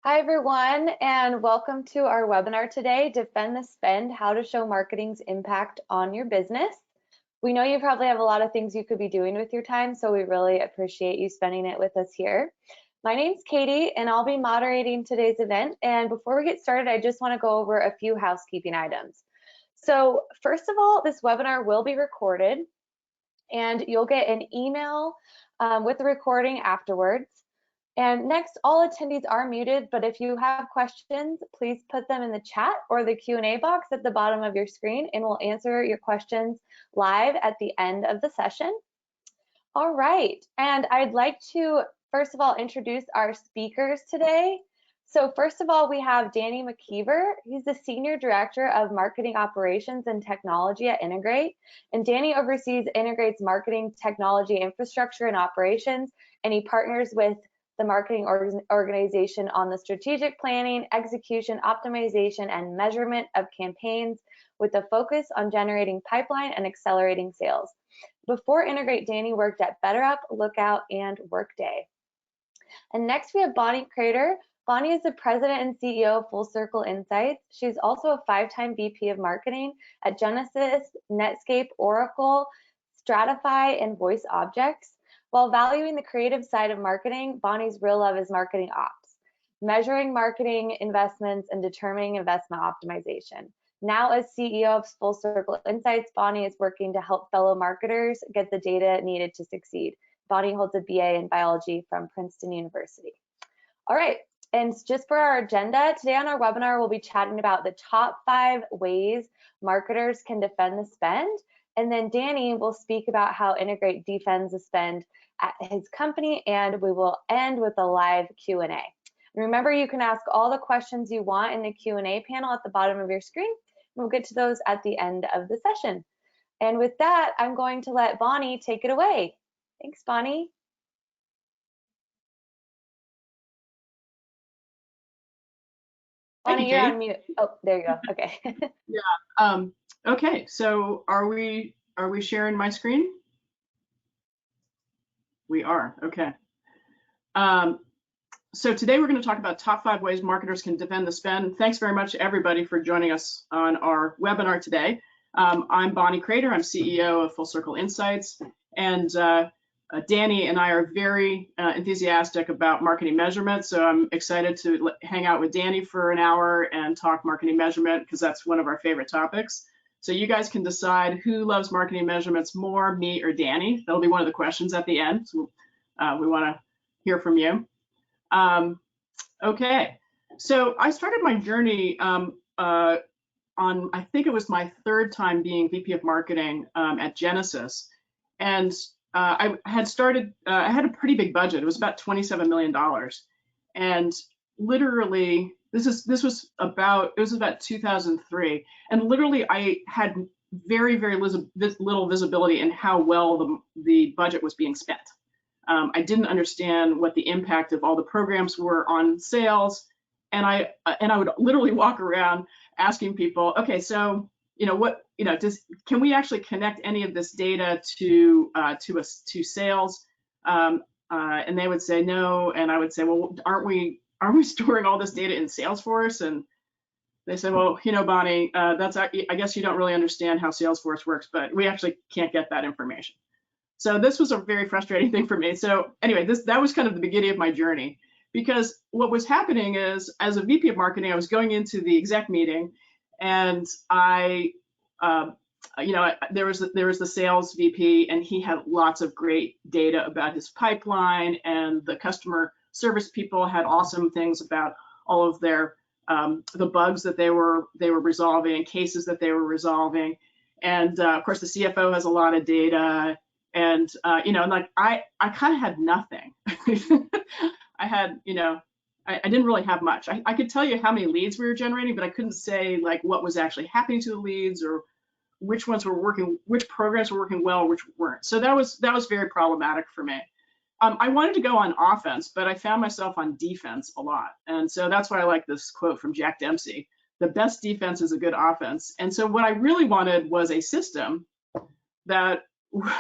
Hi, everyone, and welcome to our webinar today, Defend the Spend, How to Show Marketing's Impact on Your Business. We know you probably have a lot of things you could be doing with your time, so we really appreciate you spending it with us here. My name's Katie, and I'll be moderating today's event. And before we get started, I just want to go over a few housekeeping items. So first of all, this webinar will be recorded, and you'll get an email with the recording afterwards. And next, all attendees are muted, but if you have questions, please put them in the chat or the Q&A box at the bottom of your screen, and we'll answer your questions live at the end of the session. All right, and I'd like to, first of all, introduce our speakers today. So first of all, we have Danny McKeever. He's the Senior Director of Marketing Operations and Technology at Integrate. And Danny oversees Integrate's marketing technology infrastructure and operations, and he partners with the marketing organization on the strategic planning, execution, optimization, and measurement of campaigns with a focus on generating pipeline and accelerating sales. Before Integrate, Danny worked at BetterUp, Lookout, and Workday. And next we have Bonnie Crater. Bonnie is the president and CEO of Full Circle Insights. She's also a 5-time VP of marketing at Genesys, Netscape, Oracle, Stratify, and Voice Objects. While valuing the creative side of marketing, Bonnie's real love is marketing ops, measuring marketing investments and determining investment optimization. Now as CEO of Full Circle Insights, Bonnie is working to help fellow marketers get the data needed to succeed. Bonnie holds a BA in biology from Princeton University. All right, and just for our agenda, today on our webinar, we'll be chatting about the top 5 ways marketers can defend the spend. And then Danny will speak about how Integrate defends the spend at his company, and we will end with a live Q&A. And remember, you can ask all the questions you want in the Q&A panel at the bottom of your screen. We'll get to those at the end of the session. And with that, I'm going to let Bonnie take it away. Thanks, Bonnie. Bonnie, you're on mute. Oh, there you go. Okay. Yeah. Okay. So are we sharing my screen? We are. Okay. So today we're going to talk about top 5 ways marketers can defend the spend. Thanks very much, everybody, for joining us on our webinar today. I'm Bonnie Crater. I'm CEO of Full Circle Insights, and Danny and I are very enthusiastic about marketing measurement, so I'm excited to hang out with Danny for an hour and talk marketing measurement because that's one of our favorite topics. So you guys can decide who loves marketing measurements more, me or Danny. That'll be one of the questions at the end. So we want to hear from you. Okay, so I started my journey on, I think it was my 3rd time being VP of marketing at Genesys, and I had started, I had a pretty big budget. It was about $27 million. And literally, it was about 2003. And literally, I had very little visibility in how well the budget was being spent. I didn't understand what the impact of all the programs were on sales. And I would literally walk around asking people, okay, so, can we actually connect any of this data to sales? And they would say no, and I would say, well, aren't we storing all this data in Salesforce? And they said, well, Bonnie, I guess you don't really understand how Salesforce works, but we actually can't get that information. So this was a very frustrating thing for me. So anyway, that was kind of the beginning of my journey, because what was happening is, as a VP of marketing, I was going into the exec meeting, and there was the sales VP, and he had lots of great data about his pipeline, and the customer service people had awesome things about all of their the bugs that they were resolving and cases that they were resolving, and of course the CFO has a lot of data, and like I kind of had nothing. I had I didn't really have much. I could tell you how many leads we were generating, but I couldn't say like what was actually happening to the leads, or which ones were working, which programs were working well, which weren't. So that was very problematic for me. I wanted to go on offense, but I found myself on defense a lot. And so that's why I like this quote from Jack Dempsey: the best defense is a good offense. And so what I really wanted was a system that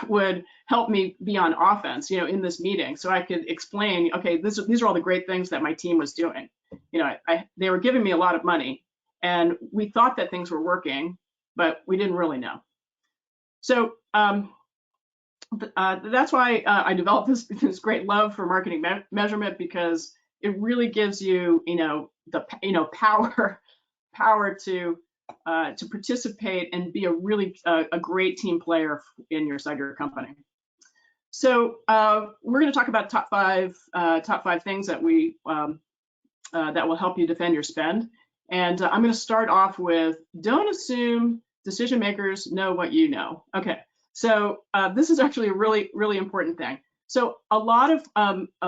would help me be on offense, in this meeting, so I could explain, okay, these are all the great things that my team was doing. they were giving me a lot of money, and we thought that things were working, but we didn't really know. So that's why I developed this great love for marketing measurement, because it really gives you, the power to participate and be a really a great team player inside your company. So we're going to talk about top five things that that will help you defend your spend. And I'm going to start off with, don't assume decision makers know what you know. Okay, so this is actually a really, really important thing. So a lot of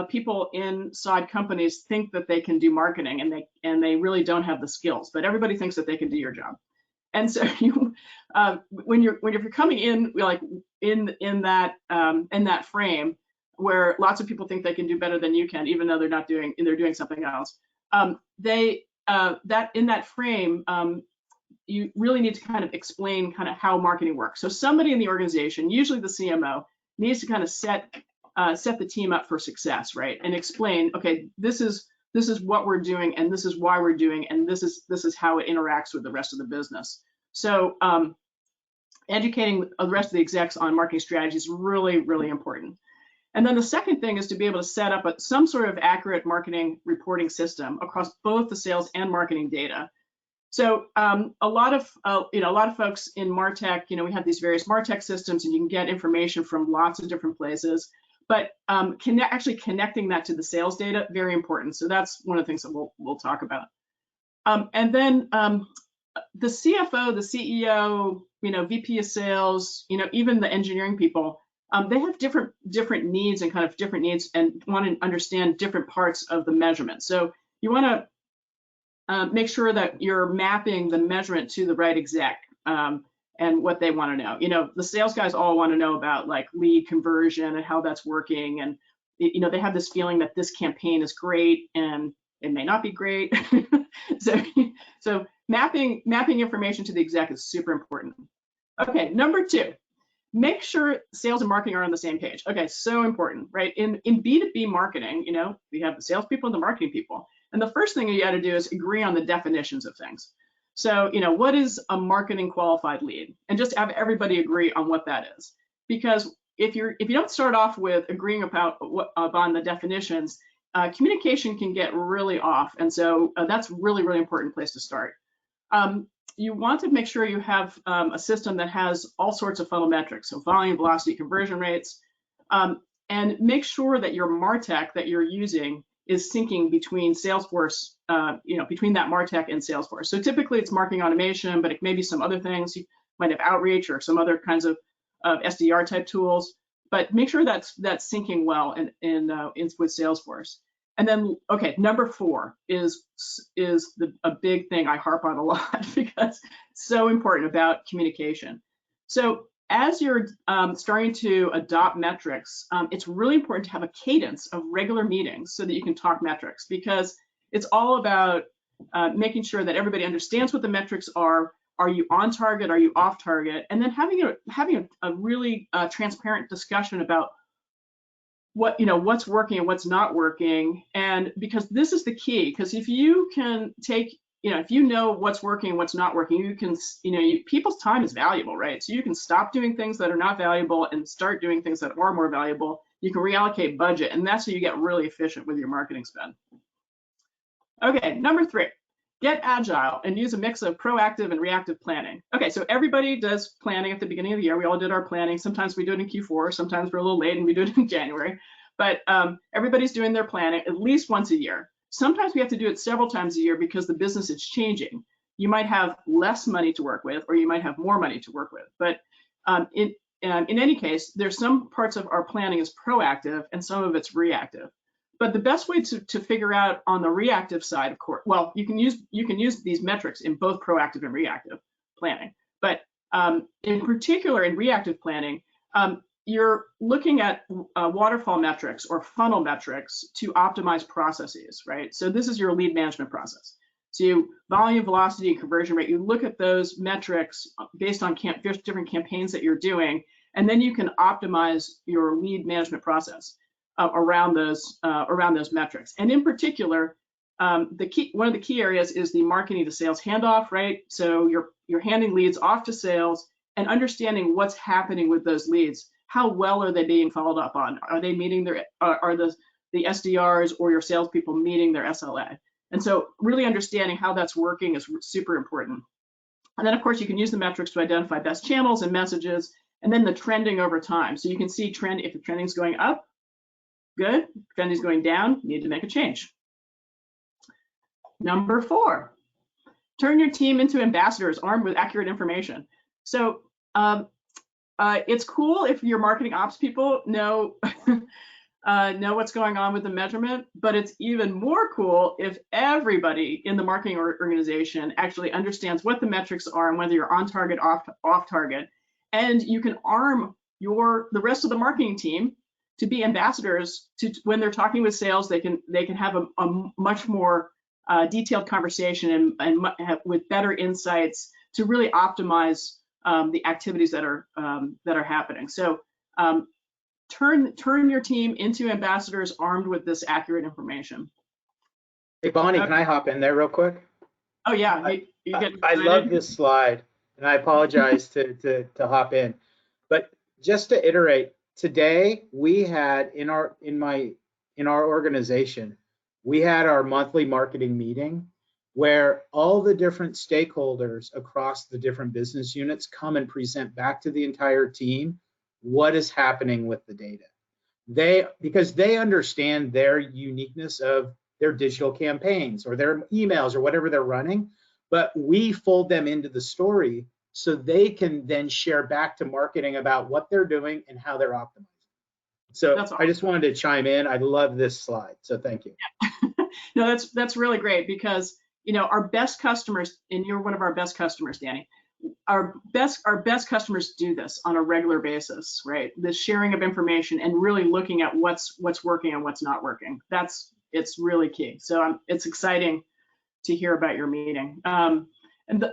people inside companies think that they can do marketing, and they really don't have the skills, but everybody thinks that they can do your job. And so you, when you're coming in, like in that frame where lots of people think they can do better than you can, even though they're doing something else, in that frame, you really need to kind of explain kind of how marketing works. So somebody in the organization, usually the CMO, needs to kind of set the team up for success, right? And explain, okay, this is what we're doing, and this is why we're doing, and this is how it interacts with the rest of the business. So educating the rest of the execs on marketing strategy is really, really important. And then the second thing is to be able to set up some sort of accurate marketing reporting system across both the sales and marketing data. So a lot of folks in MarTech, we have these various MarTech systems, and you can get information from lots of different places. But actually connecting that to the sales data, very important. So that's one of the things that we'll talk about. And then the CFO, the CEO, VP of sales, even the engineering people, they have different needs and kind of different needs, and want to understand different parts of the measurement. So you want to make sure that you're mapping the measurement to the right exec and what they want to know. The sales guys all want to know about like lead conversion and how that's working, and they have this feeling that this campaign is great and it may not be great. so mapping information to the exec is super important. Okay, number two, make sure sales and marketing are on the same page. Okay, so important, right? In B2B marketing, we have the salespeople and the marketing people. And the first thing you got to do is agree on the definitions of things. So, what is a marketing qualified lead? And just have everybody agree on what that is. Because if you don't start off with agreeing upon the definitions, communication can get really off. And so that's really, really important place to start. You want to make sure you have a system that has all sorts of funnel metrics, so volume, velocity, conversion rates, and make sure that your MarTech that you're using is syncing between Salesforce, between that MarTech and Salesforce. So typically it's marketing automation, but it may be some other things. You might have outreach or some other kinds of SDR type tools, but make sure that's syncing well with Salesforce. And then, okay, number four is a big thing I harp on a lot because it's so important about communication. So as you're starting to adopt metrics, it's really important to have a cadence of regular meetings so that you can talk metrics, because it's all about making sure that everybody understands what the metrics are. Are you on target? Are you off target? And then having a really transparent discussion about what's working and what's not working. And because this is the key, because if you can take, if you know what's working and what's not working, you can, people's time is valuable, right? So you can stop doing things that are not valuable and start doing things that are more valuable. You can reallocate budget, and that's how you get really efficient with your marketing spend. Okay, number three, get agile and use a mix of proactive and reactive planning. Okay, so everybody does planning at the beginning of the year. We all did our planning. Sometimes we do it in Q4, sometimes we're a little late and we do it in January. But everybody's doing their planning at least once a year. Sometimes we have to do it several times a year because the business is changing. You might have less money to work with, or you might have more money to work with. But in any case, there's some parts of our planning is proactive and some of it's reactive. But the best way to figure out on the reactive side, of course, well, you can use these metrics in both proactive and reactive planning. But in particular, in reactive planning, you're looking at waterfall metrics or funnel metrics to optimize processes, right? So this is your lead management process. So volume, velocity, and conversion rate, you look at those metrics based on different campaigns that you're doing, and then you can optimize your lead management process around those metrics. And in particular, one of the key areas is the marketing to sales handoff, right? So you're handing leads off to sales and understanding what's happening with those leads. How well are they being followed up on? Are they meeting are the SDRs or your salespeople meeting their SLA? And so really understanding how that's working is super important. And then of course you can use the metrics to identify best channels and messages, and then the trending over time. So you can see if the trending is going up, good. If trending is going down, you need to make a change. Number 4, turn your team into ambassadors armed with accurate information. So it's cool if your marketing ops people know know what's going on with the measurement, but it's even more cool if everybody in the marketing organization actually understands what the metrics are and whether you're on target, off target, and you can arm the rest of the marketing team to be ambassadors. To when they're talking with sales, they can have a much more detailed conversation and with better insights to really optimize the activities that are happening. So turn your team into ambassadors armed with this accurate information. Hey, Bonnie, can I hop in there real quick? Oh yeah, I love this slide, and I apologize to hop in, but just to iterate, today we had in our organization, we had our monthly marketing meeting where all the different stakeholders across the different business units come and present back to the entire team what is happening with the data. Because they understand their uniqueness of their digital campaigns or their emails or whatever they're running, but we fold them into the story so they can then share back to marketing about what they're doing and how they're optimizing. So awesome. I just wanted to chime in. I love this slide, so thank you. No, that's really great, because our best customers, and you're one of our best customers, Danny. Our best customers do this on a regular basis, right? The sharing of information and really looking at what's working and what's not working. It's really key. So it's exciting to hear about your meeting. And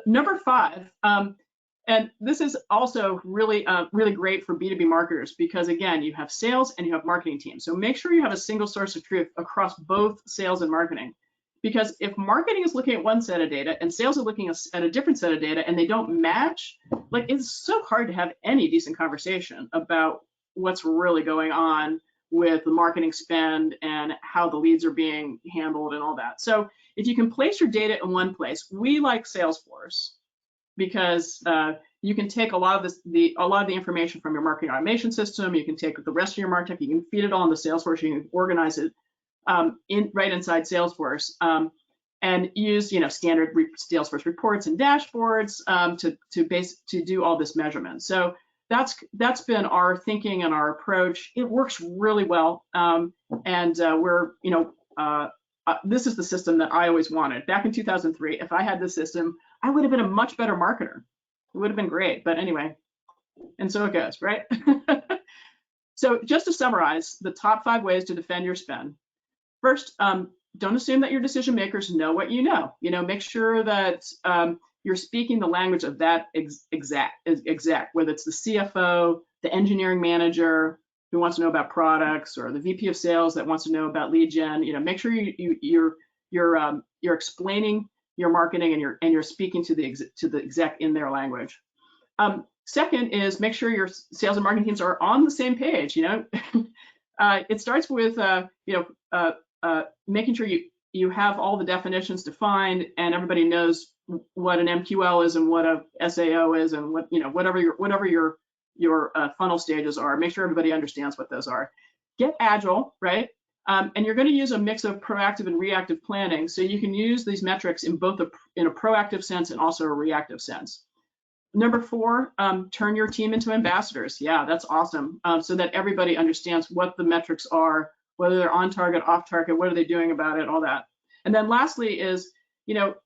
number 5, and this is also really great for B2B marketers, because again, you have sales and you have marketing teams. So make sure you have a single source of truth across both sales and marketing. Because if marketing is looking at one set of data and sales are looking at a different set of data and they don't match, like, it's so hard to have any decent conversation about what's really going on with the marketing spend and how the leads are being handled and all that. So if you can place your data in one place, we like Salesforce, because you can take a lot of the information from your marketing automation system. You can take the rest of your martech, you can feed it all into Salesforce, you can organize it right inside Salesforce, and use standard Salesforce reports and dashboards to do all this measurement. So that's been our thinking and our approach. It works really well, and we're this is the system that I always wanted. Back in 2003, if I had this system, I would have been a much better marketer. It would have been great, but anyway, and so it goes, right? So just to summarize, the top 5 ways to defend your spend. First, don't assume that your decision makers know what you know. Make sure that you're speaking the language of that exec, whether it's the CFO, the engineering manager who wants to know about products, or the VP of sales that wants to know about lead gen. Make sure you're explaining your marketing and you're speaking to the exec in their language. Second is make sure your sales and marketing teams are on the same page. It starts with making sure you have all the definitions defined and everybody knows what an MQL is and what a SAO is and whatever your funnel stages are. Make sure everybody understands what those are. Get agile, right? And you're going to use a mix of proactive and reactive planning, so you can use these metrics in both in a proactive sense and also a reactive sense. Number 4, turn your team into ambassadors. Yeah, that's awesome. So that everybody understands what the metrics are, whether they're on target, off target, what are they doing about it, all that. And then lastly is,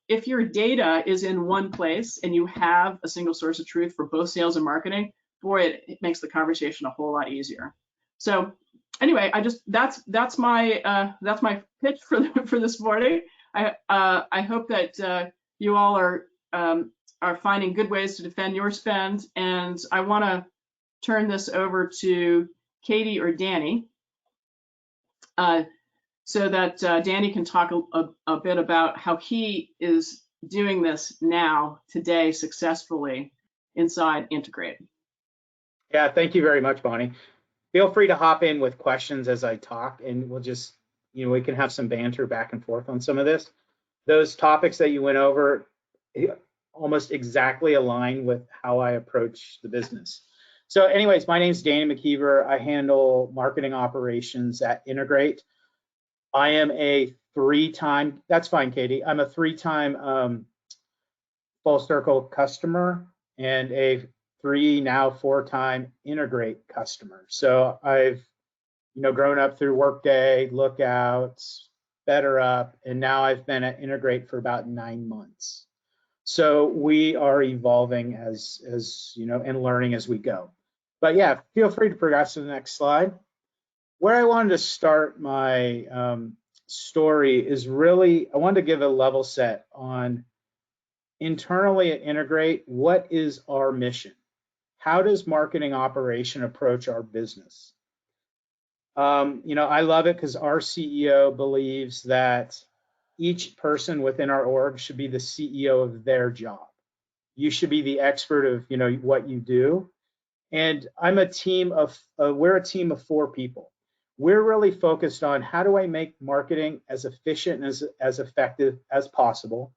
if your data is in one place and you have a single source of truth for both sales and marketing, boy, it makes the conversation a whole lot easier. So anyway, that's my pitch for this morning. I hope that you all are finding good ways to defend your spend, and I want to turn this over to Katie or Danny. so that Danny can talk a bit about how he is doing this now, today, successfully inside Integrate. Yeah, thank you very much, Bonnie. Feel free to hop in with questions as I talk, and we'll just, we can have some banter back and forth on some of this. Those topics that you went over almost exactly align with how I approach the business. So anyways, my name is Danny McKeever. I handle marketing operations at Integrate. I am a three-time, that's fine, Katie. I'm a three-time full circle customer and a now four-time Integrate customer. So I've, grown up through Workday, Lookouts, BetterUp, and now I've been at Integrate for about 9 months. So we are evolving as and learning as we go. But yeah, feel free to progress to the next slide. Where I wanted to start my story is really, I wanted to give a level set on internally at Integrate, what is our mission? How does marketing operation approach our business? I love it because our CEO believes that each person within our org should be the CEO of their job. You should be the expert of, what you do. And I'm a team of, we're a team of 4 people. We're really focused on how do I make marketing as efficient and as effective as possible.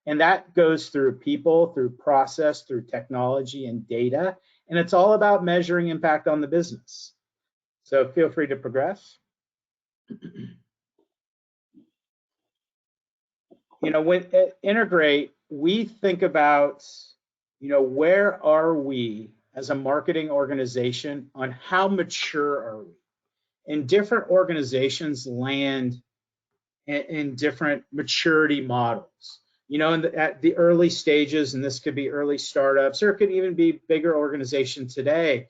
And that goes through people, through process, through technology and data. And it's all about measuring impact on the business. So feel free to progress. When at Integrate, we think about, where are we as a marketing organization on how mature are we? And different organizations land in different maturity models. At the early stages, and this could be early startups, or it could even be bigger organizations today,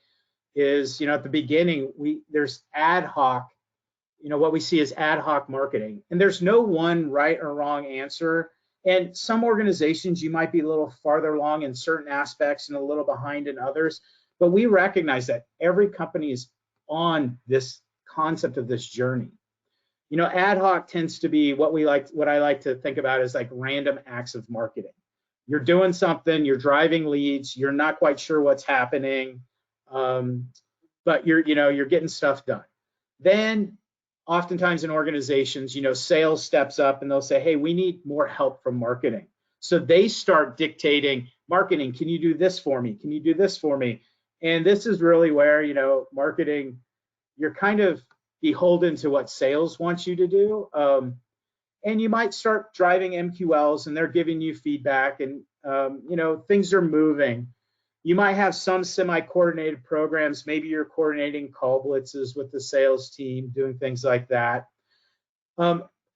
is, at the beginning, there's ad hoc, what we see is ad hoc marketing. And there's no one right or wrong answer. And some organizations, you might be a little farther along in certain aspects and a little behind in others. But we recognize that every company is on this concept of this journey. Ad hoc tends to be what I like to think about as like random acts of marketing. You're doing something, you're driving leads, you're not quite sure what's happening, but you're getting stuff done. Then oftentimes in organizations, sales steps up and they'll say, hey, we need more help from marketing. So they start dictating, marketing, can you do this for me? Can you do this for me? And this is really where, marketing, you're kind of beholden to what sales wants you to do. And you might start driving MQLs and they're giving you feedback and, things are moving. You might have some semi-coordinated programs. Maybe you're coordinating call blitzes with the sales team, doing things like that.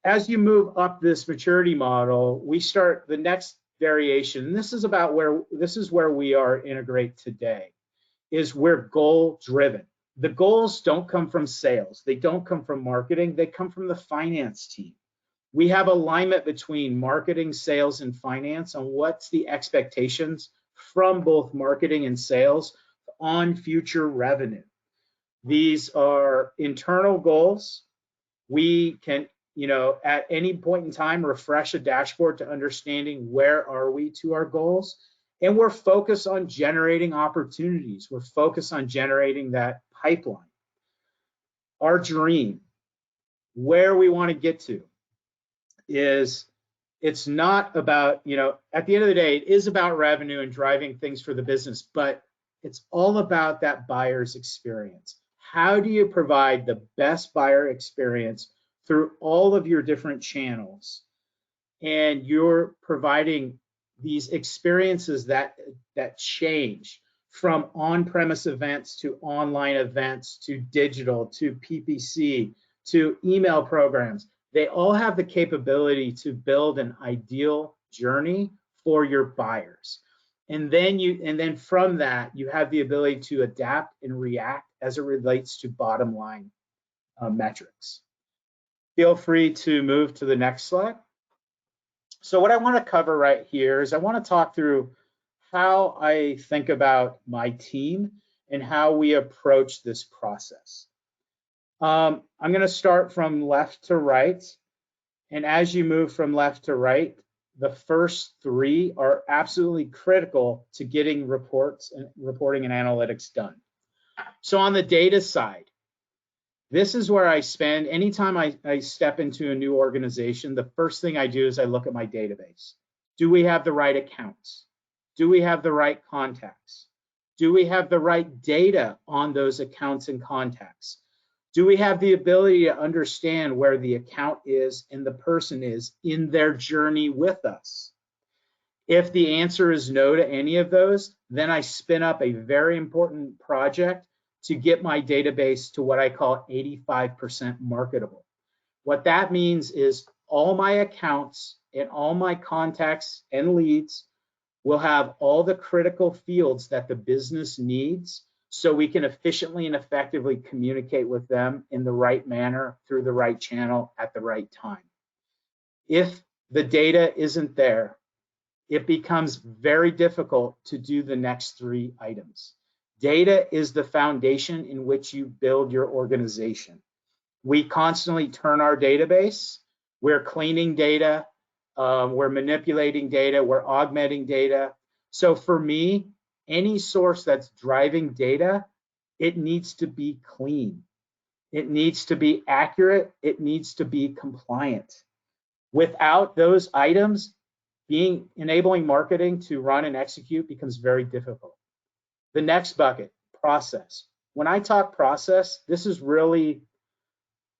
As you move up this maturity model, we start the next variation. And this is where we are Integrate today, is we're goal driven. The goals don't come from sales. They don't come from marketing. They come from the finance team. We have alignment between marketing, sales, and finance on what's the expectations from both marketing and sales on future revenue. These are internal goals. We can, at any point in time, refresh a dashboard to understanding where are we to our goals. And we're focused on generating opportunities. We're focused on generating that pipeline. Our dream, where we want to get to, is it's not about, at the end of the day, it is about revenue and driving things for the business, but it's all about that buyer's experience. How do you provide the best buyer experience through all of your different channels? And you're providing these experiences that change from on-premise events to online events to digital to PPC to email programs. They all have the capability to build an ideal journey for your buyers. And then from that, you have the ability to adapt and react as it relates to bottom line metrics. Feel free to move to the next slide. So what I want to cover right here is I want to talk through how I think about my team and how we approach this process. I'm going to start from left to right. And as you move from left to right, the first three are absolutely critical to getting reporting and analytics done. So on the data side, this is where I spend, anytime I step into a new organization, the first thing I do is I look at my database. Do we have the right accounts? Do we have the right contacts? Do we have the right data on those accounts and contacts? Do we have the ability to understand where the account is and the person is in their journey with us? If the answer is no to any of those, then I spin up a very important project to get my database to what I call 85% marketable. What that means is all my accounts and all my contacts and leads will have all the critical fields that the business needs so we can efficiently and effectively communicate with them in the right manner through the right channel at the right time. If the data isn't there, it becomes very difficult to do the next three items. Data is the foundation in which you build your organization. We constantly turn our database. We're cleaning data. We're manipulating data. We're augmenting data. So for me, any source that's driving data, it needs to be clean. It needs to be accurate. It needs to be compliant. Without those items, enabling marketing to run and execute becomes very difficult. The next bucket, process. When I talk process, this is really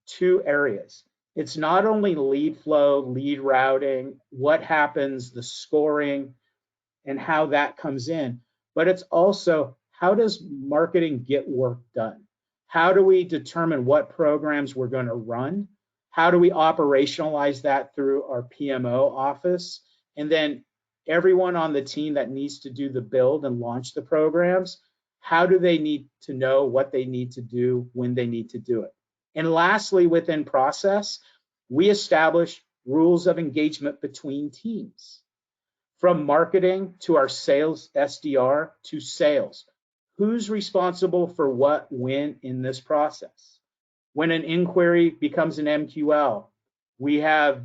two areas. It's not only lead flow, lead routing, what happens, the scoring, and how that comes in, but it's also how does marketing get work done? How do we determine what programs we're going to run? How do we operationalize that through our PMO office? And then everyone on the team that needs to do the build and launch the programs, how do they need to know what they need to do when they need to do it? And lastly, within process, we establish rules of engagement between teams. From marketing to our sales SDR to sales, who's responsible for what, when in this process? When an inquiry becomes an MQL, we have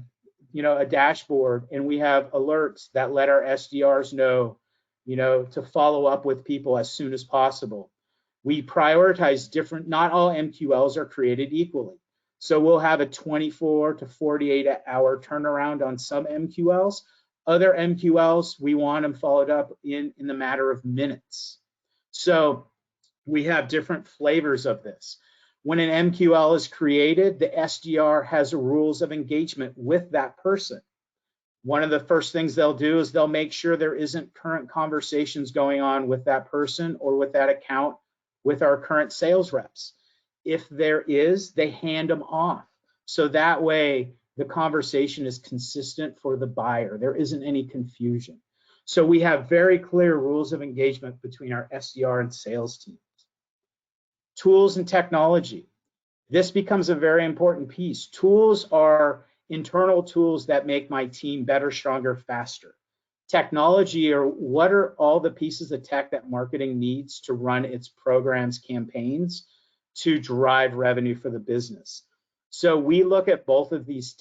a dashboard and we have alerts that let our SDRs know, to follow up with people as soon as possible. We prioritize different, not all MQLs are created equally. So we'll have a 24 to 48 hour turnaround on some MQLs. Other MQLs, we want them followed up in the matter of minutes. So we have different flavors of this. When an MQL is created, the SDR has rules of engagement with that person. One of the first things they'll do is they'll make sure there isn't current conversations going on with that person or with that account with our current sales reps. If there is, they hand them off. So that way the conversation is consistent for the buyer. There isn't any confusion. So we have very clear rules of engagement between our SDR and sales teams. Tools and technology. This becomes a very important piece. Tools are internal tools that make my team better, stronger, faster. Technology, or what are all the pieces of tech that marketing needs to run its programs, campaigns, to drive revenue for the business. So we look at both of these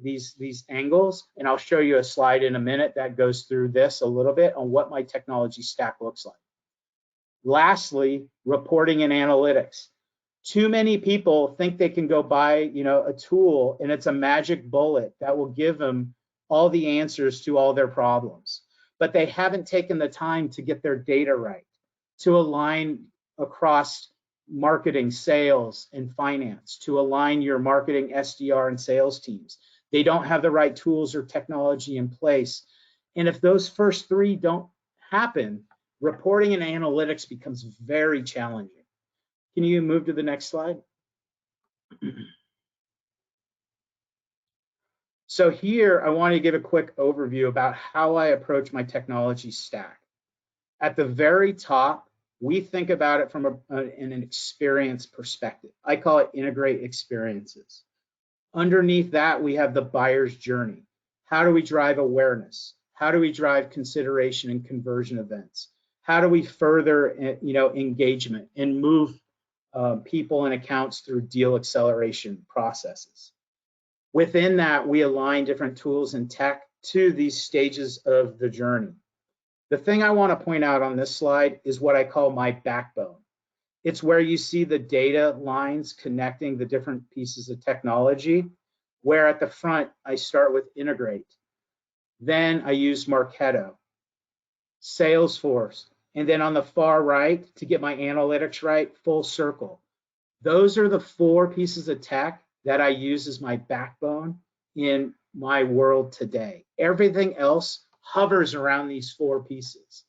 these angles, and I'll show you a slide in a minute that goes through this a little bit on what my technology stack looks like. Lastly, reporting and analytics. Too many people think they can go buy, a tool and it's a magic bullet that will give them all the answers to all their problems, but they haven't taken the time to get their data right, to align across marketing, sales, and finance, to align your marketing, SDR, and sales teams. They don't have the right tools or technology in place. And if those first three don't happen, reporting and analytics becomes very challenging. Can you move to the next slide? So here, I want to give a quick overview about how I approach my technology stack. At the very top, we think about it from an experience perspective. I call it integrate experiences. Underneath that, we have the buyer's journey. How do we drive awareness? How do we drive consideration and conversion events? How do we further, engagement and move people and accounts through deal acceleration processes. Within that, we align different tools and tech to these stages of the journey. The thing I want to point out on this slide is what I call my backbone. It's where you see the data lines connecting the different pieces of technology, where at the front, I start with integrate. Then I use Marketo, Salesforce, and then on the far right, to get my analytics right, full circle. Those are the 4 pieces of tech that I use as my backbone in my world today. Everything else hovers around these 4 pieces.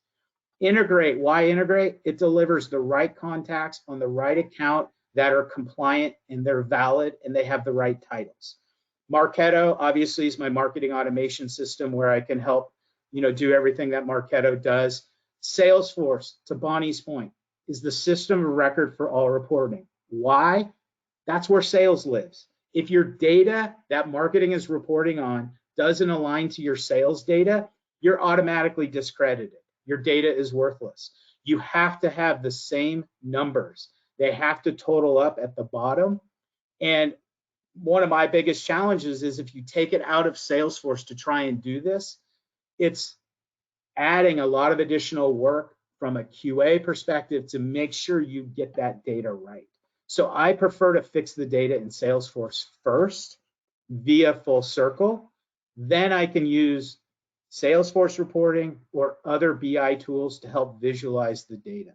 Integrate, why integrate? It delivers the right contacts on the right account that are compliant and they're valid and they have the right titles. Marketo obviously is my marketing automation system where I can help, do everything that Marketo does. Salesforce, to Bonnie's point, is the system of record for all reporting. Why? That's where sales lives. If your data that marketing is reporting on doesn't align to your sales data, you're automatically discredited. Your data is worthless. You have to have the same numbers. They have to total up at the bottom. And one of my biggest challenges is if you take it out of Salesforce to try and do this, it's adding a lot of additional work from a QA perspective to make sure you get that data right. So I prefer to fix the data in Salesforce first via full circle. Then I can use Salesforce reporting or other BI tools to help visualize the data.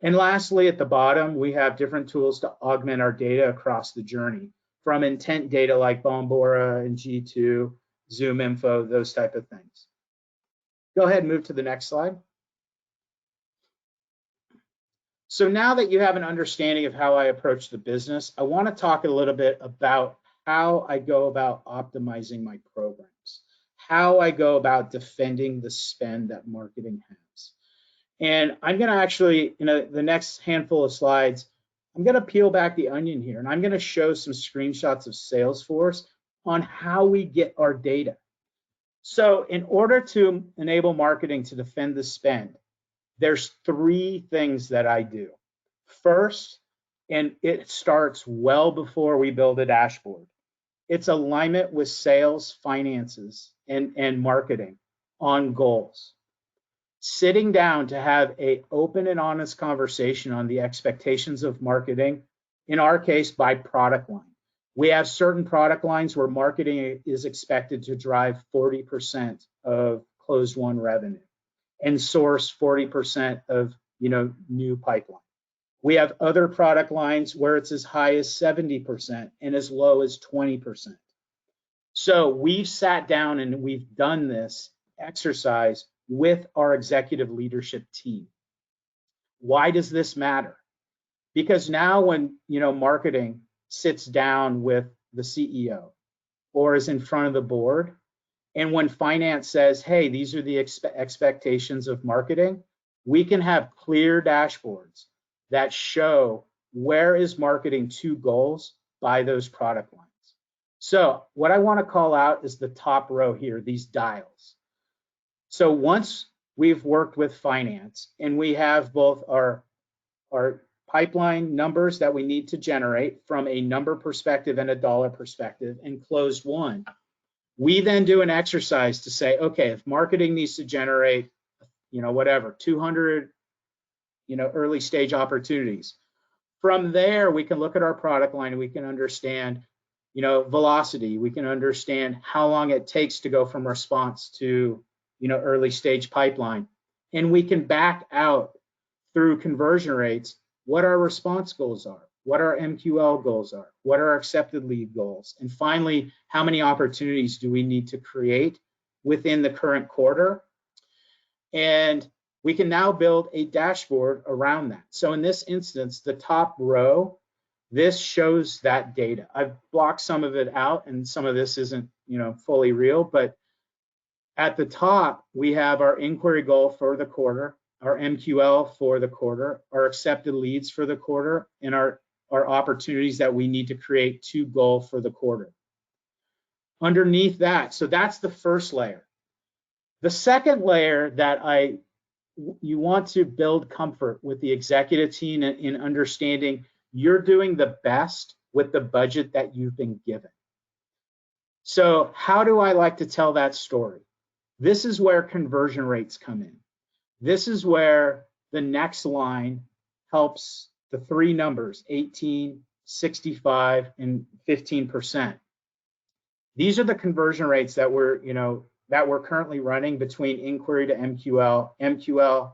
And lastly, at the bottom, we have different tools to augment our data across the journey, from intent data like Bombora and G2, Zoom Info, those type of things. Go ahead and move to the next slide. So now that you have an understanding of how I approach the business, I want to talk a little bit about how I go about optimizing my programs, how I go about defending the spend that marketing has. And I'm going to actually, the next handful of slides, I'm going to peel back the onion here, and I'm going to show some screenshots of Salesforce on how we get our data. So in order to enable marketing to defend the spend, there's 3 things that I do. First, and it starts well before we build a dashboard, it's alignment with sales, finances, and marketing on goals. Sitting down to have an open and honest conversation on the expectations of marketing, in our case, by product line. We have certain product lines where marketing is expected to drive 40% of closed won revenue and source 40% of new pipeline. We have other product lines where it's as high as 70% and as low as 20%. So we've sat down and we've done this exercise with our executive leadership team. Why does this matter? Because now when marketing sits down with the CEO or is in front of the board, and when finance says, hey, these are the expectations of marketing, we can have clear dashboards that show where is marketing to goals by those product lines. So what I want to call out is the top row here, these dials. So once we've worked with finance and we have both our pipeline numbers that we need to generate from a number perspective and a dollar perspective and closed won, we then do an exercise to say, okay, if marketing needs to generate, 200, early stage opportunities. From there, we can look at our product line and we can understand, velocity. We can understand how long it takes to go from response to, early stage pipeline. And we can back out through conversion rates what our response goals are, what our MQL goals are, what are our accepted lead goals, and finally, how many opportunities do we need to create within the current quarter. And we can now build a dashboard around that. So in this instance, the top row, this shows that data. I've blocked some of it out and some of this isn't, fully real, but at the top, we have our inquiry goal for the quarter, our MQL for the quarter, our accepted leads for the quarter, and our opportunities that we need to create to goal for the quarter. Underneath that, so that's the first layer. The second layer that you want to build comfort with the executive team in understanding you're doing the best with the budget that you've been given. So how do I like to tell that story? This is where conversion rates come in. This is where the next line helps the three numbers, 18, 65, and 15%. These are the conversion rates that we're currently running between inquiry to MQL, MQL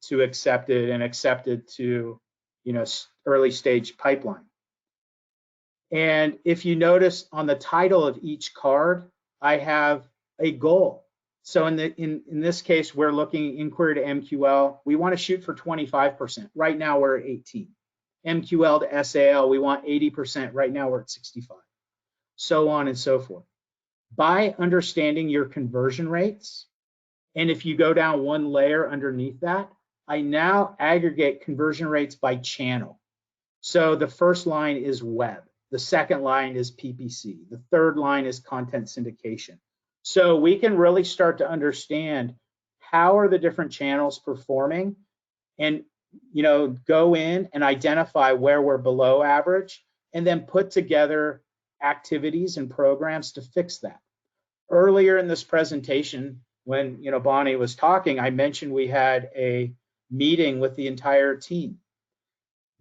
to accepted, and accepted to early stage pipeline. And if you notice on the title of each card, I have a goal. So in this case, we're looking inquiry to MQL. We want to shoot for 25%. Right now we're at 18. MQL to SAL, we want 80%. Right now we're at 65. So on and so forth. By understanding your conversion rates, and if you go down one layer underneath that, I now aggregate conversion rates by channel. So the first line is web. The second line is PPC. The third line is content syndication. So we can really start to understand how are the different channels performing, and go in and identify where we're below average, and then put together activities and programs to fix that. Earlier in this presentation, when Bonnie was talking, I mentioned we had a meeting with the entire team.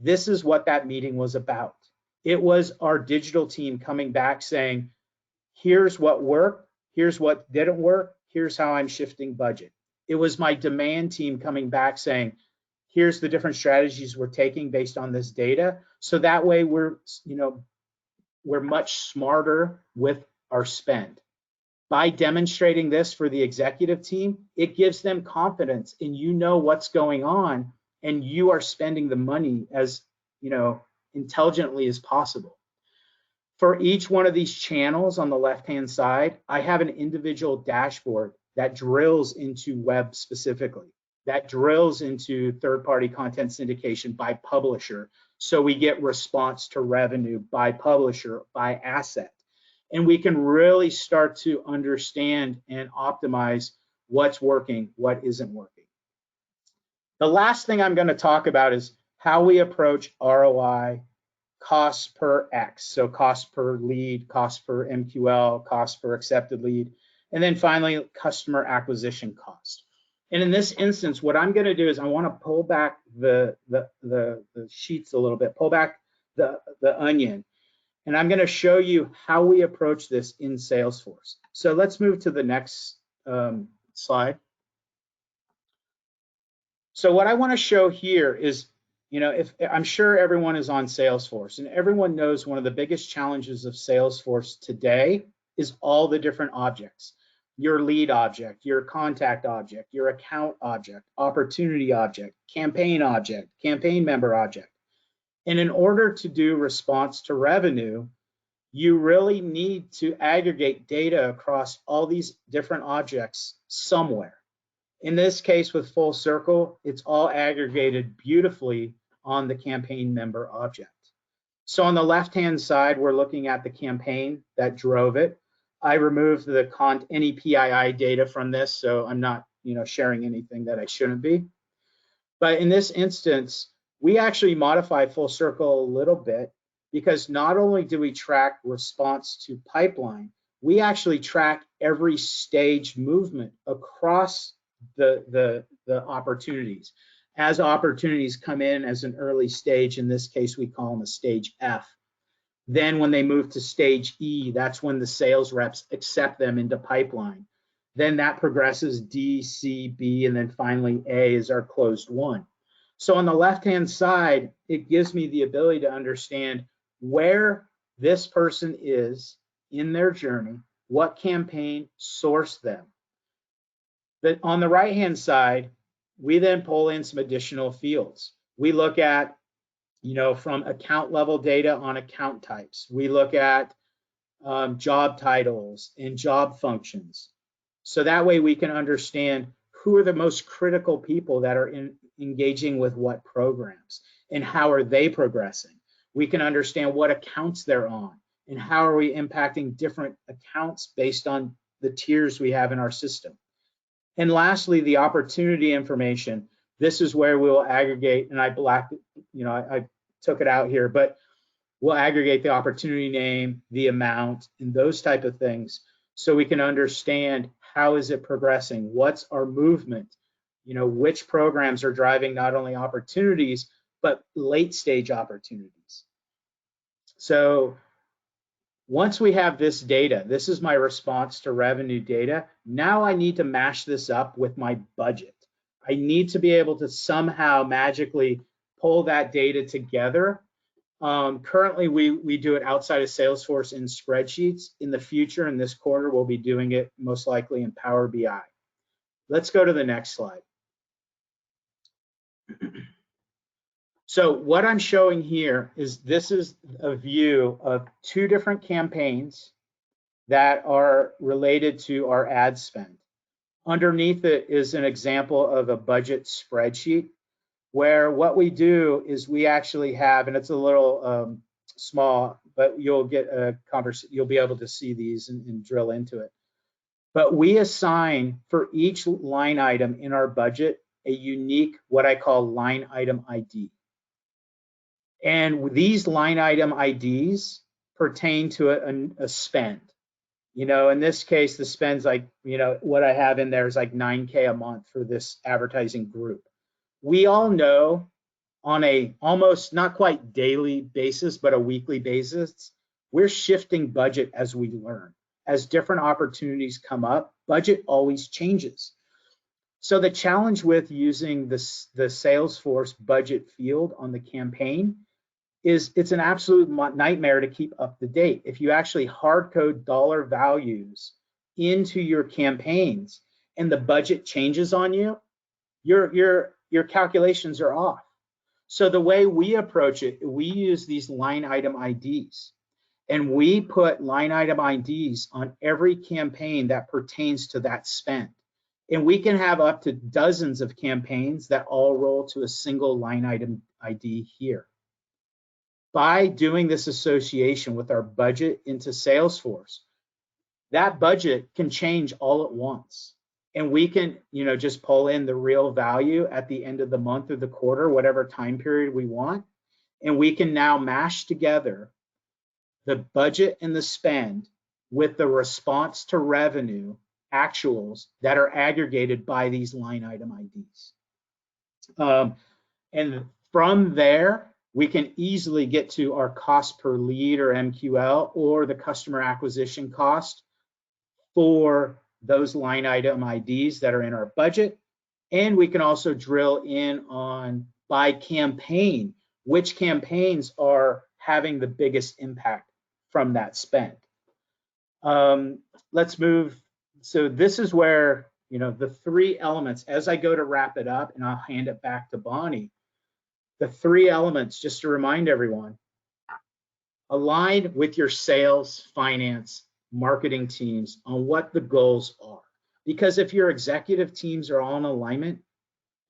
This is what that meeting was about. It was our digital team coming back saying, here's what worked, here's what didn't work, here's how I'm shifting budget. It was my demand team coming back saying, here's the different strategies we're taking based on this data. So that way we're much smarter with our spend. By demonstrating this for the executive team, it gives them confidence in what's going on, and you are spending the money as intelligently as possible. For each one of these channels on the left-hand side, I have an individual dashboard that drills into web specifically, that drills into third-party content syndication by publisher. So we get response to revenue by publisher, by asset. And we can really start to understand and optimize what's working, what isn't working. The last thing I'm going to talk about is how we approach ROI, cost per X. So cost per lead, cost per MQL, cost per accepted lead, and then finally customer acquisition cost. And in this instance, what I'm going to do is I want to pull back the sheets a little bit, pull back the onion. And I'm going to show you how we approach this in Salesforce. So let's move to the next slide. So what I want to show here is, if I'm sure everyone is on Salesforce, and everyone knows one of the biggest challenges of Salesforce today is all the different objects. Your lead object, your contact object, your account object, opportunity object, campaign member object. And in order to do response to revenue, you really need to aggregate data across all these different objects somewhere. In this case with Full Circle, it's all aggregated beautifully on the campaign member object. So on the left-hand side, we're looking at the campaign that drove it. I removed any PII data from this, so I'm not sharing anything that I shouldn't be. But in this instance, we actually modify Full Circle a little bit, because not only do we track response to pipeline, we actually track every stage movement across the opportunities. As opportunities come in as an early stage, in this case, we call them a stage F. Then when they move to stage E, that's when the sales reps accept them into pipeline. Then that progresses D, C, B, and then finally A is our closed one. So on the left-hand side, it gives me the ability to understand where this person is in their journey, what campaign sourced them. But on the right-hand side, we then pull in some additional fields. We look at, from account level data on account types. We look at job titles and job functions. So that way we can understand who are the most critical people that are engaging with what programs and how are they progressing. We can understand what accounts they're on and how are we impacting different accounts based on the tiers we have in our system. And lastly, the opportunity information. This is where we will aggregate, and I took it out here, but we'll aggregate the opportunity name, the amount, and those type of things, so we can understand how is it progressing, what's our movement, which programs are driving not only opportunities, but late stage opportunities. So once we have this data, this is my response to revenue data. Now I need to mash this up with my budget. I need to be able to somehow magically pull that data together. Currently, we do it outside of Salesforce in spreadsheets. In the future, in this quarter, we'll be doing it most likely in Power BI. Let's go to the next slide. So what I'm showing here is this is a view of 2 different campaigns that are related to our ad spend. Underneath it is an example of a budget spreadsheet, where what we do is we actually have, and it's a little small, but you'll get a you'll be able to see these and drill into it. But we assign for each line item in our budget a unique, what I call line item ID. And these line item IDs pertain to a spend. In this case, the spend's like, what I have in there is like $9K a month for this advertising group. We all know on a almost not quite daily basis, but a weekly basis, we're shifting budget as we learn. As different opportunities come up, budget always changes. So the challenge with using the Salesforce budget field on the campaign is it's an absolute nightmare to keep up to date. If you actually hard code dollar values into your campaigns and the budget changes on you, your calculations are off. So the way we approach it, we use these line item IDs, and we put line item IDs on every campaign that pertains to that spend. And we can have up to dozens of campaigns that all roll to a single line item ID here. By doing this association with our budget into Salesforce, that budget can change all at once. And we can, just pull in the real value at the end of the month or the quarter, whatever time period we want. And we can now mash together the budget and the spend with the response to revenue actuals that are aggregated by these line item IDs. And from there, we can easily get to our cost per lead or MQL or the customer acquisition cost for those line item IDs that are in our budget. And we can also drill in on by campaign, which campaigns are having the biggest impact from that spend. Let's move. So this is where, the 3 elements, as I go to wrap it up, and I'll hand it back to Bonnie, the 3 elements, just to remind everyone, align with your sales, finance, marketing teams on what the goals are. Because if your executive teams are all in alignment,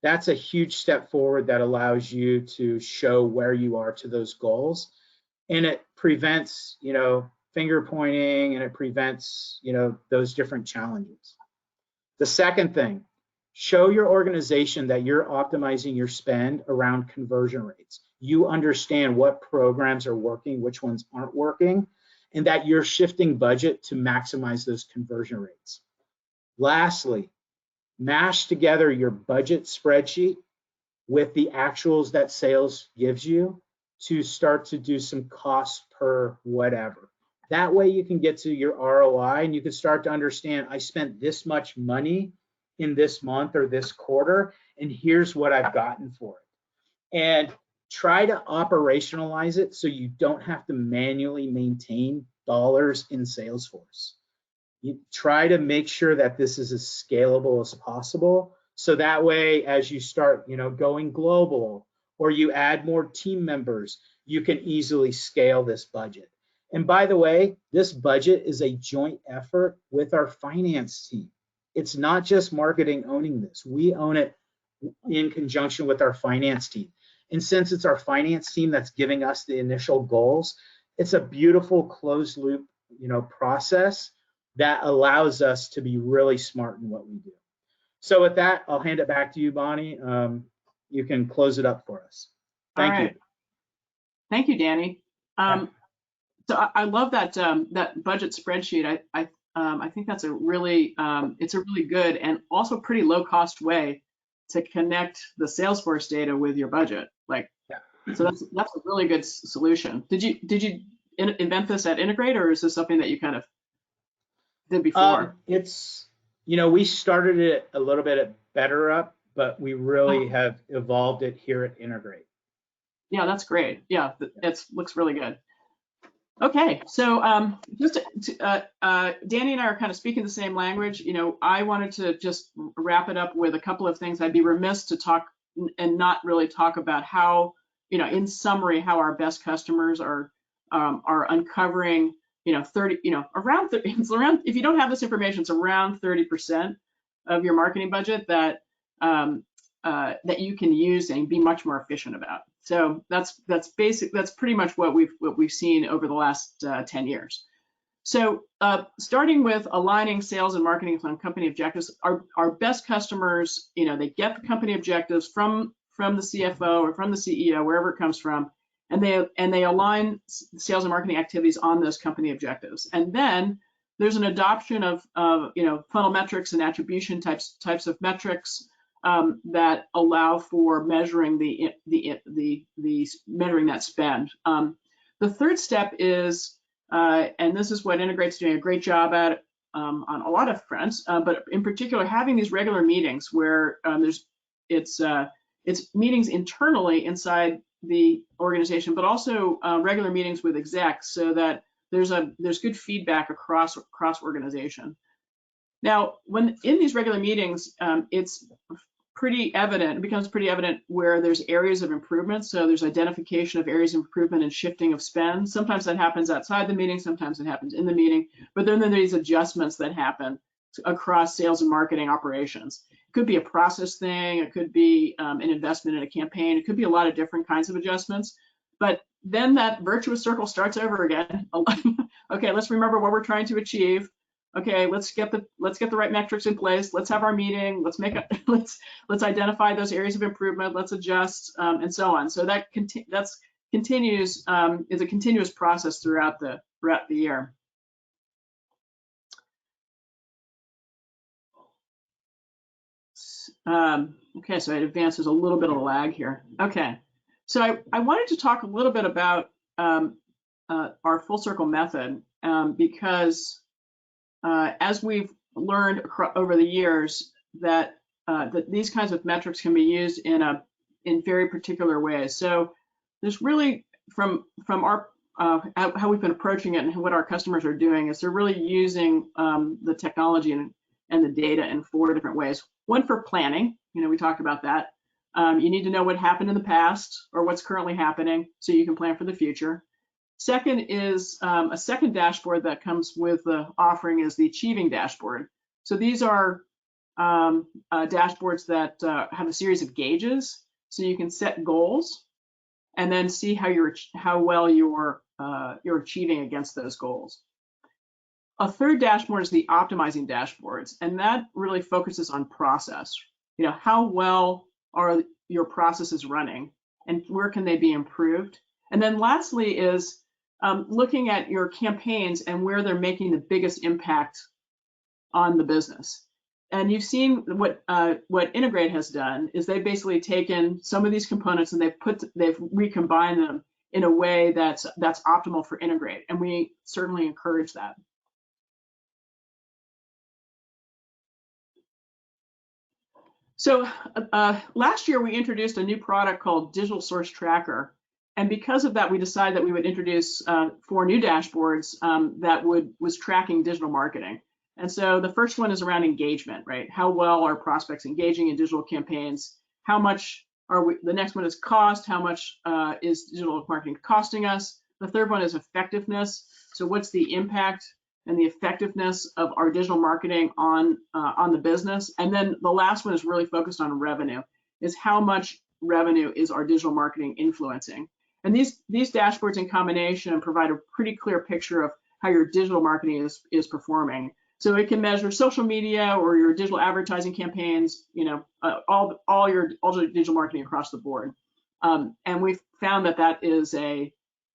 that's a huge step forward that allows you to show where you are to those goals. And it prevents, finger pointing, and it prevents, those different challenges. The second thing, show your organization that you're optimizing your spend around conversion rates. You understand what programs are working, which ones aren't working, and that you're shifting budget to maximize those conversion rates. Lastly, mash together your budget spreadsheet with the actuals that sales gives you to start to do some cost per whatever. That way you can get to your ROI and you can start to understand, I spent this much money in this month or this quarter, and here's what I've gotten for it. And try to operationalize it so you don't have to manually maintain dollars in Salesforce. You try to make sure that this is as scalable as possible. So that way, as you start, going global, or you add more team members, you can easily scale this budget. And by the way, this budget is a joint effort with our finance team. It's not just marketing owning this. We own it in conjunction with our finance team. And since it's our finance team that's giving us the initial goals, it's a beautiful closed loop, process that allows us to be really smart in what we do. So with that, I'll hand it back to you, Bonnie. You can close it up for us. Thank you. Thank you, Danny. Yeah. So I love that that budget spreadsheet. I think that's a really it's a really good and also pretty low cost way to connect the Salesforce data with your budget. Like, Yeah. so that's a really good solution. Did you invent this at Integrate, or is this something that you kind of did before? It's, we started it a little bit at BetterUp, but we really have evolved it here at Integrate. Yeah, that's great. Yeah, it looks really good. Okay, so Danny and I are kind of speaking the same language. I wanted to just wrap it up with a couple of things. I'd be remiss to talk and not really talk about how, in summary, how our best customers are uncovering, 30, around, it's around, if you don't have this information, it's around 30% of your marketing budget that that you can use and be much more efficient about. So that's basic. That's pretty much what we've seen over the last 10 years. So starting with aligning sales and marketing on company objectives, our best customers, they get the company objectives from the CFO or from the CEO, wherever it comes from, and they align sales and marketing activities on those company objectives. And then there's an adoption of funnel metrics and attribution types of metrics that allow for measuring measuring that spend. The third step is, and this is what Integrate's doing a great job at on a lot of fronts, but in particular having these regular meetings where it's meetings internally inside the organization, but also regular meetings with execs, so that there's good feedback across organization. Now, when in these regular meetings, it's it becomes pretty evident where there's areas of improvement. So there's identification of areas of improvement and shifting of spend. Sometimes that happens outside the meeting, sometimes it happens in the meeting, but then there are these adjustments that happen across sales and marketing operations. It could be a process thing, it could be an investment in a campaign, it could be a lot of different kinds of adjustments, but then that virtuous circle starts over again. Okay, let's remember what we're trying to achieve. Okay, let's get the right metrics in place. Let's have our meeting. Let's identify those areas of improvement. Let's adjust and so on. So that continues is a continuous process throughout the year. Okay, so it advances a little bit of a lag here. Okay, so I wanted to talk a little bit about our full circle method because as we've learned over the years that these kinds of metrics can be used in very particular ways. So there's really from our how we've been approaching it and what our customers are doing is they're really using the technology and the data in 4 different ways. One for planning, we talked about that. You need to know what happened in the past or what's currently happening so you can plan for the future. Second is a second dashboard that comes with the offering is the achieving dashboard. So these are dashboards that have a series of gauges, so you can set goals and then see how well you're achieving against those goals. A third dashboard is the optimizing dashboards, and that really focuses on process. How well are your processes running, and where can they be improved? And then lastly is looking at your campaigns and where they're making the biggest impact on the business. And you've seen what Integrate has done is they've basically taken some of these components and they've recombined them in a way that's optimal for Integrate, and we certainly encourage that. So last year we introduced a new product called Digital Source Tracker. And because of that, we decided that we would introduce 4 new dashboards that was tracking digital marketing. And so the first one is around engagement, right? How well are prospects engaging in digital campaigns? How much are we? The next one is cost. How much is digital marketing costing us? The third one is effectiveness. So what's the impact and the effectiveness of our digital marketing on the business? And then the last one is really focused on revenue. Is how much revenue is our digital marketing influencing? And these dashboards in combination provide a pretty clear picture of how your digital marketing is performing. So it can measure social media or your digital advertising campaigns, all your digital marketing across the board. And we've found that is a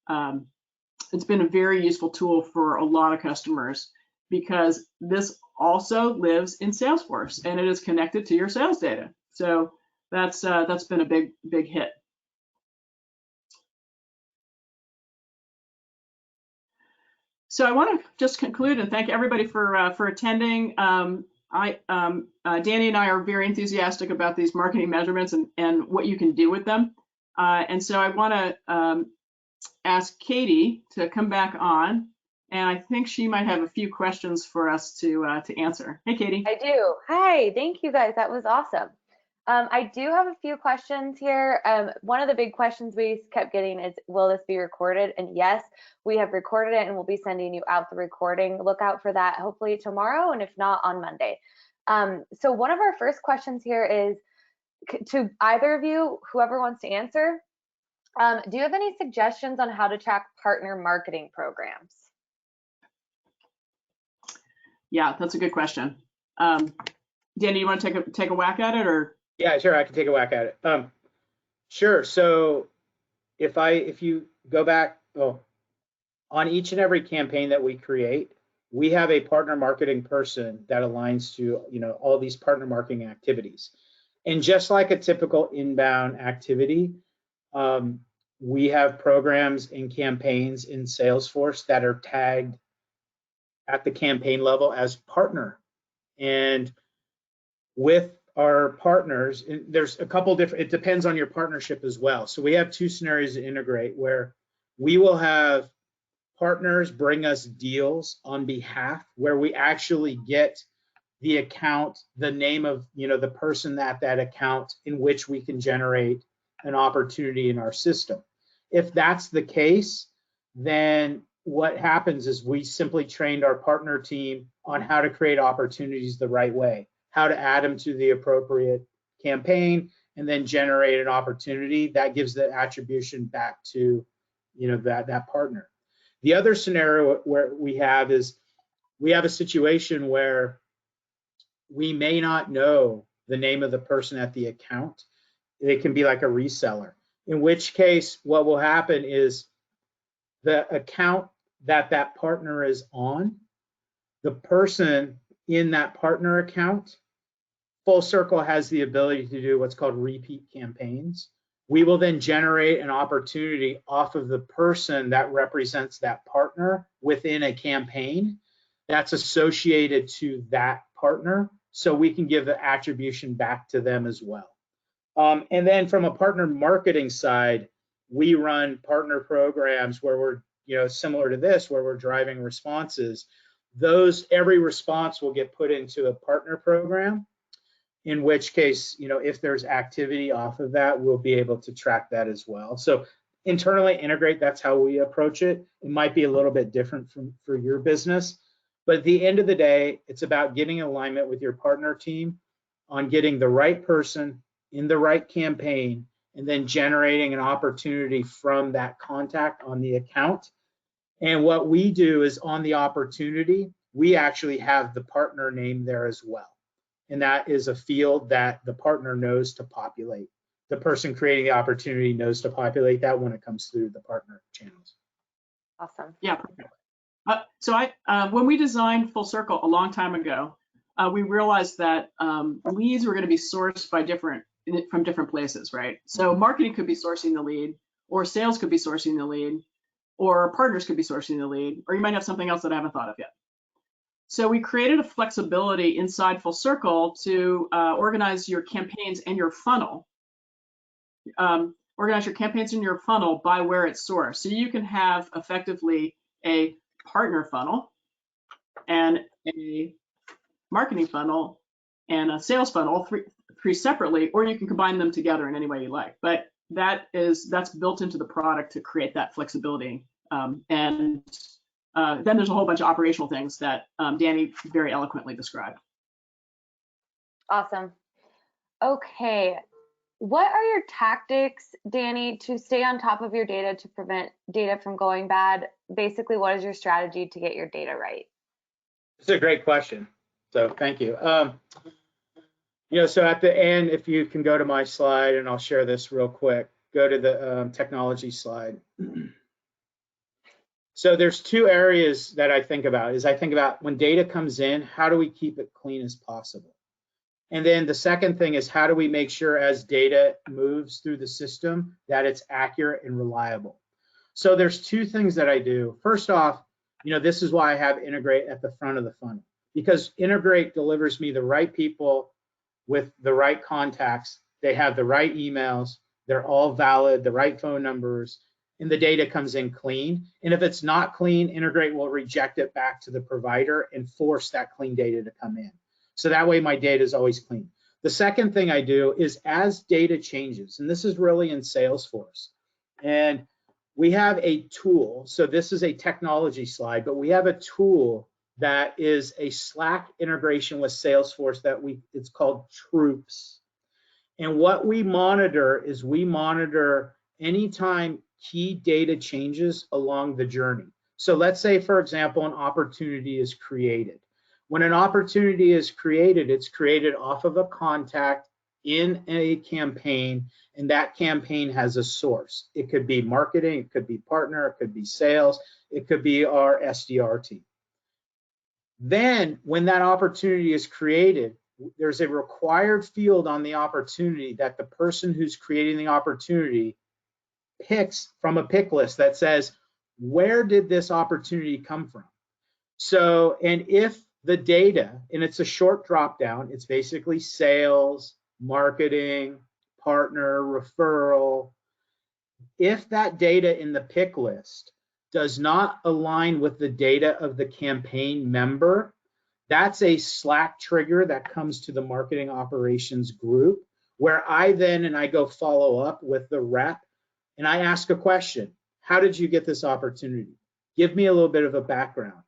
it's been a very useful tool for a lot of customers because this also lives in Salesforce and it is connected to your sales data. So that's been a big hit. So I want to just conclude and thank everybody for attending. Danny and I are very enthusiastic about these marketing measurements and what you can do with them. And so I want to ask Katie to come back on, and I think she might have a few questions for us to answer. Hey, Katie. I do. Hi, thank you guys. That was awesome. I do have a few questions here. One of the big questions we kept getting is, will this be recorded? And yes, we have recorded it and we'll be sending you out the recording. Look out for that hopefully tomorrow, and if not, on Monday. So one of our first questions here is to either of you, whoever wants to answer. Do you have any suggestions on how to track partner marketing programs? Yeah, that's a good question. Danny, you want to take a whack at it, or? Yeah, sure, I can take a whack at it. Sure. So if you go back, on each and every campaign that we create, we have a partner marketing person that aligns to, all these partner marketing activities. And just like a typical inbound activity, we have programs and campaigns in Salesforce that are tagged at the campaign level as partner. And with our partners, there's a couple different, it depends on your partnership as well. So we have two scenarios to integrate where we will have partners bring us deals on behalf, where we actually get the account, the name of the person at that account, in which we can generate an opportunity in our system. If that's the case, then what happens is we simply trained our partner team on how to create opportunities the right way, how to add them to the appropriate campaign, and then generate an opportunity that gives the attribution back to that partner. The other scenario where we have a situation where we may not know the name of the person at the account. It can be like a reseller, in which case what will happen is the account that partner is on, the person in that partner account, Full Circle has the ability to do what's called repeat campaigns. We will then generate an opportunity off of the person that represents that partner within a campaign that's associated to that partner, so we can give the attribution back to them as well. And then from a partner marketing side, we run partner programs where we're, similar to this, where we're driving responses. Every response will get put into a partner program, in which case, if there's activity off of that, we'll be able to track that as well. So internally integrate, that's how we approach it. It might be a little bit different for your business, but at the end of the day, it's about getting alignment with your partner team on getting the right person in the right campaign, and then generating an opportunity from that contact on the account. And what we do is, on the opportunity, we actually have the partner name there as well. And that is a field that the partner knows to populate. The person creating the opportunity knows to populate that when it comes through the partner channels. Awesome. Yeah, perfect. So when we designed Full Circle a long time ago, we realized that leads were going to be sourced from different places, right? So marketing could be sourcing the lead, or sales could be sourcing the lead, or partners could be sourcing the lead, or you might have something else that I haven't thought of yet. So we created a flexibility inside Full Circle to organize your campaigns and your funnel. Organize your campaigns in your funnel by where it's sourced. So you can have effectively a partner funnel and a marketing funnel and a sales funnel, three separately, or you can combine them together in any way you like. But that's built into the product to create that flexibility. Then there's a whole bunch of operational things that Danny very eloquently described. Awesome. Okay. What are your tactics, Danny, to stay on top of your data to prevent data from going bad? Basically, what is your strategy to get your data right? It's a great question. So thank you. So at the end, if you can go to my slide, and I'll share this real quick, go to the technology slide. So there's two areas that I think about. I think about when data comes in, how do we keep it clean as possible? And then the second thing is, how do we make sure as data moves through the system that it's accurate and reliable? So there's two things that I do. First off, this is why I have integrate at the front of the funnel, because integrate delivers me the right people with the right contacts. They have the right emails, they're all valid, the right phone numbers, and the data comes in clean. And if it's not clean, integrate will reject it back to the provider and force that clean data to come in. So that way my data is always clean. The second thing I do is, as data changes, and this is really in Salesforce, and we have a tool. So this is a technology slide, but we have a tool that is a Slack integration with Salesforce it's called Troops. And what we monitor is, we monitor anytime key data changes along the journey. So let's say, for example, an opportunity is created. When an opportunity is created, it's created off of a contact in a campaign, and that campaign has a source. It could be marketing, it could be partner, it could be sales, it could be our SDR team. Then when that opportunity is created, there's a required field on the opportunity that the person who's creating the opportunity picks from a pick list that says, where did this opportunity come from? So, and if the data, and it's a short drop down, it's basically sales, marketing, partner, referral. If that data in the pick list does not align with the data of the campaign member, that's a Slack trigger that comes to the marketing operations group, where I go follow up with the rep and I ask a question. How did you get this opportunity? Give me a little bit of a background.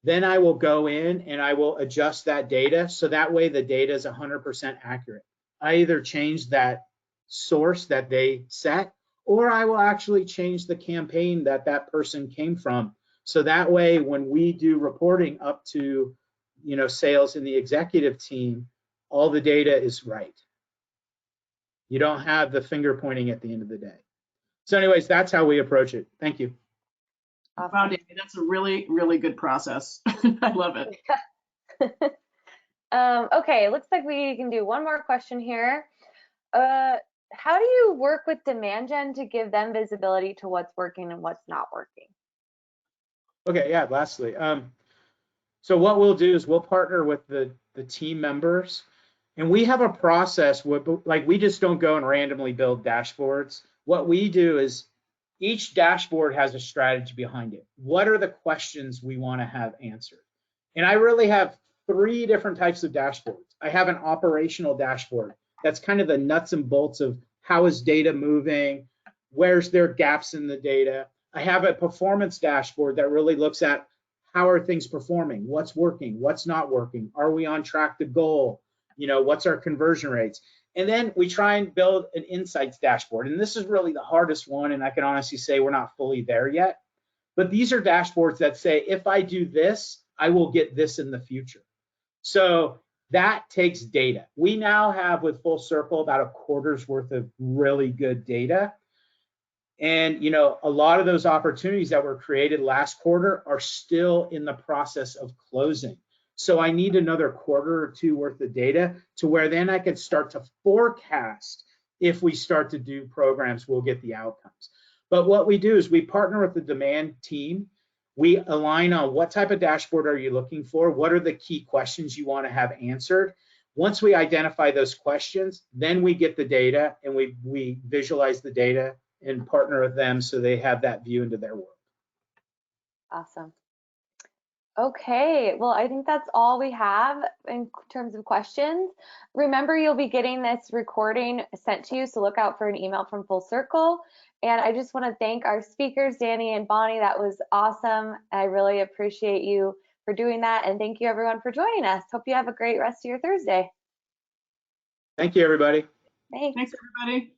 Then I will go in and I will adjust that data, so that way the data is 100% accurate. I either change that source that they set, or I will actually change the campaign that that person came from. So that way, when we do reporting up to sales and the executive team, all the data is right. You don't have the finger pointing at the end of the day. So anyways, that's how we approach it. Thank you. Wow, Danny, that's a really, really good process. I love it. Okay, looks like we can do one more question here. How do you work with demand gen to give them visibility to what's working and what's not working? Okay, yeah, lastly. So what we'll do is we'll partner with the team members, and we have a process where, like, we just don't go and randomly build dashboards. What we do is, each dashboard has a strategy behind it. What are the questions we want to have answered? And I really have 3 different types of dashboards. I have an operational dashboard. That's kind of the nuts and bolts of how is data moving, where's there gaps in the data. I have a performance dashboard that really looks at how are things performing, what's working, what's not working, are we on track to goal, what's our conversion rates. And then we try and build an insights dashboard. And this is really the hardest one, and I can honestly say we're not fully there yet. But these are dashboards that say, if I do this, I will get this in the future. So that takes data. We now have, with Full Circle, about a quarter's worth of really good data. And a lot of those opportunities that were created last quarter are still in the process of closing. So I need another quarter or 2 worth of data, to where then I can start to forecast, if we start to do programs, we'll get the outcomes. But what we do is we partner with the demand team. We align on what type of dashboard are you looking for? What are the key questions you want to have answered? Once we identify those questions, then we get the data and we visualize the data and partner with them so they have that view into their world. Awesome. Okay, well, I think that's all we have in terms of questions. Remember, you'll be getting this recording sent to you, so look out for an email from Full Circle. And I just want to thank our speakers, Danny and Bonnie. That was awesome. I really appreciate you for doing that. And thank you, everyone, for joining us. Hope you have a great rest of your Thursday. Thank you, everybody. Thanks. Thanks, everybody.